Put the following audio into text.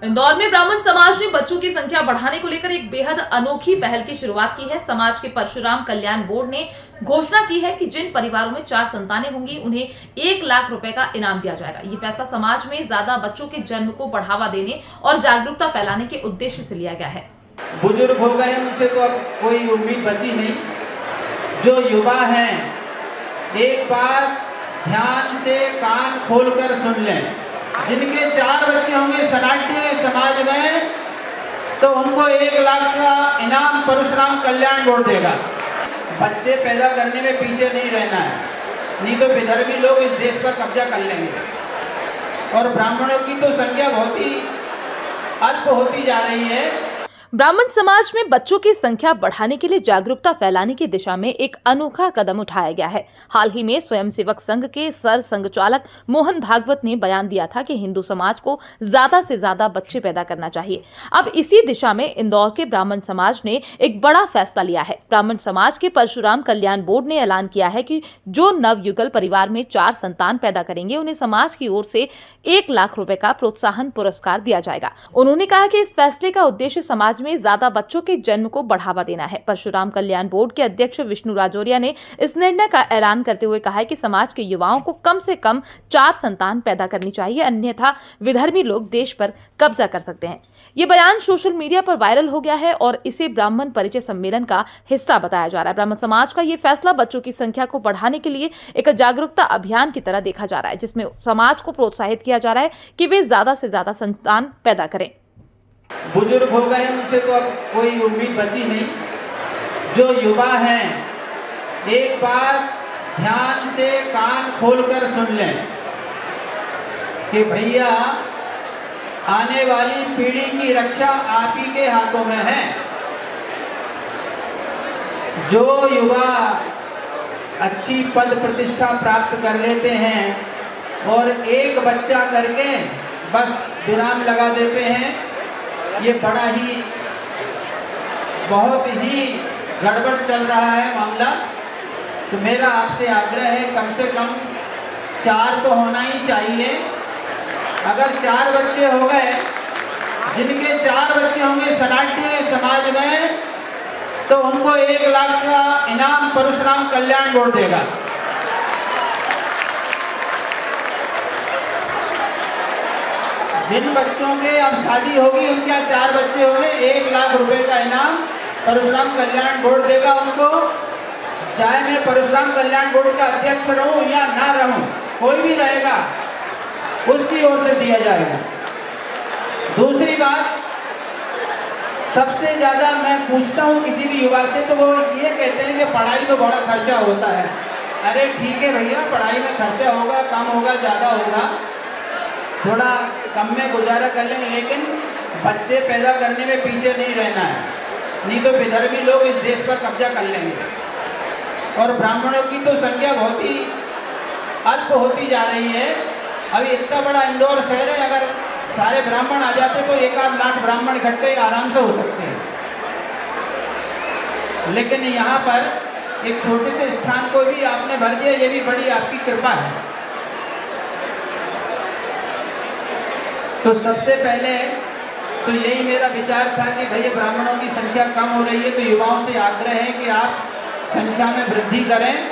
इंदौर में ब्राह्मण समाज ने बच्चों की संख्या बढ़ाने को लेकर एक बेहद अनोखी पहल की शुरुआत की है। समाज के परशुराम कल्याण बोर्ड ने घोषणा की है कि जिन परिवारों में 4 संतानें होंगी उन्हें 1 लाख रुपए का इनाम दिया जाएगा। ये फैसला समाज में ज्यादा बच्चों के जन्म को बढ़ावा देने और जागरूकता फैलाने के उद्देश्य से लिया गया है। बुजुर्ग हो गए, उनसे तो अब कोई उम्मीद बची नहीं। जो युवा हैं, एक बार ध्यान से कान खोलकर सुन लें। जिनके 4 बच्चे होंगे सनातनी समाज में, तो उनको 1 लाख का इनाम परशुराम कल्याण बोर्ड देगा। बच्चे पैदा करने में पीछे नहीं रहना है, नहीं तो विधर्मी लोग इस देश पर कब्जा कर लेंगे। और ब्राह्मणों की तो संख्या बहुत ही अल्प होती जा रही है। ब्राह्मण समाज में बच्चों की संख्या बढ़ाने के लिए जागरूकता फैलाने की दिशा में एक अनोखा कदम उठाया गया है। हाल ही में स्वयंसेवक संघ के सर संघचालक मोहन भागवत ने बयान दिया था कि हिंदू समाज को ज्यादा से ज्यादा बच्चे पैदा करना चाहिए। अब इसी दिशा में इंदौर के ब्राह्मण समाज ने एक बड़ा फैसला लिया है। ब्राह्मण समाज के परशुराम कल्याण बोर्ड ने ऐलान किया है कि जो नवयुगल परिवार में 4 संतान पैदा करेंगे उन्हें समाज की ओर से 1 लाख रुपए का प्रोत्साहन पुरस्कार दिया जाएगा। उन्होंने कहा कि इस फैसले का उद्देश्य समाज में ज्यादा बच्चों के जन्म को बढ़ावा देना है। परशुराम कल्याण बोर्ड के अध्यक्ष विष्णु राजौरिया ने इस निर्णय का ऐलान करते हुए कहा है कि समाज के युवाओं को कम से कम 4 संतान पैदा करनी चाहिए, अन्यथा विधर्मी लोग देश पर कब्जा कर सकते हैं। ये बयान सोशल मीडिया पर वायरल हो गया है और इसे ब्राह्मण परिचय सम्मेलन का हिस्सा बताया जा रहा है। ब्राह्मण समाज का ये फैसला बच्चों की संख्या को बढ़ाने के लिए एक जागरूकता अभियान की तरह देखा जा रहा है, जिसमें समाज को प्रोत्साहित किया जा रहा है कि वे ज्यादा से ज्यादा संतान पैदा करें। बुजुर्ग हो गए, उनसे तो अब कोई उम्मीद बची नहीं। जो युवा हैं, एक बार ध्यान से कान खोलकर सुन लें कि भैया आने वाली पीढ़ी की रक्षा आप ही के हाथों में है। जो युवा अच्छी पद प्रतिष्ठा प्राप्त कर लेते हैं और एक बच्चा करके बस विराम लगा देते हैं, ये बड़ा ही बहुत ही गड़बड़ चल रहा है मामला। तो मेरा आपसे आग्रह है, कम से कम 4 तो होना ही चाहिए। अगर 4 बच्चे हो गए, जिनके 4 बच्चे होंगे सनातनी समाज में, तो उनको 1 लाख का इनाम परशुराम कल्याण बोर्ड देगा। जिन बच्चों के अब शादी होगी, उनके 4 बच्चे होंगे, 1 लाख रुपए का इनाम परशुराम कल्याण बोर्ड देगा उनको। चाहे मैं परशुराम कल्याण बोर्ड का अध्यक्ष रहूं या ना रहूं, कोई भी रहेगा, उसकी ओर से दिया जाएगा। दूसरी बात, सबसे ज्यादा मैं पूछता हूं किसी भी युवा से, तो वो ये कहते हैं कि पढ़ाई में बड़ा खर्चा होता है। अरे ठीक है भैया, पढ़ाई में खर्चा होगा, कम होगा, ज्यादा होगा, थोड़ा कम में गुजारा कर लेंगे, लेकिन बच्चे पैदा करने में पीछे नहीं रहना है, नहीं तो विधर्मी लोग इस देश पर कब्जा कर लेंगे। और ब्राह्मणों की तो संख्या बहुत ही अल्प होती जा रही है। अभी इतना बड़ा इंदौर शहर है, अगर सारे ब्राह्मण आ जाते तो 1 लाख ब्राह्मण इकट्ठे आराम से हो सकते हैं। लेकिन यहाँ पर एक छोटे से स्थान को भी आपने भर दिया, ये भी बड़ी आपकी कृपा है। तो सबसे पहले तो यही मेरा विचार था कि भैया ब्राह्मणों की संख्या कम हो रही है, तो युवाओं से आग्रह है कि आप संख्या में वृद्धि करें।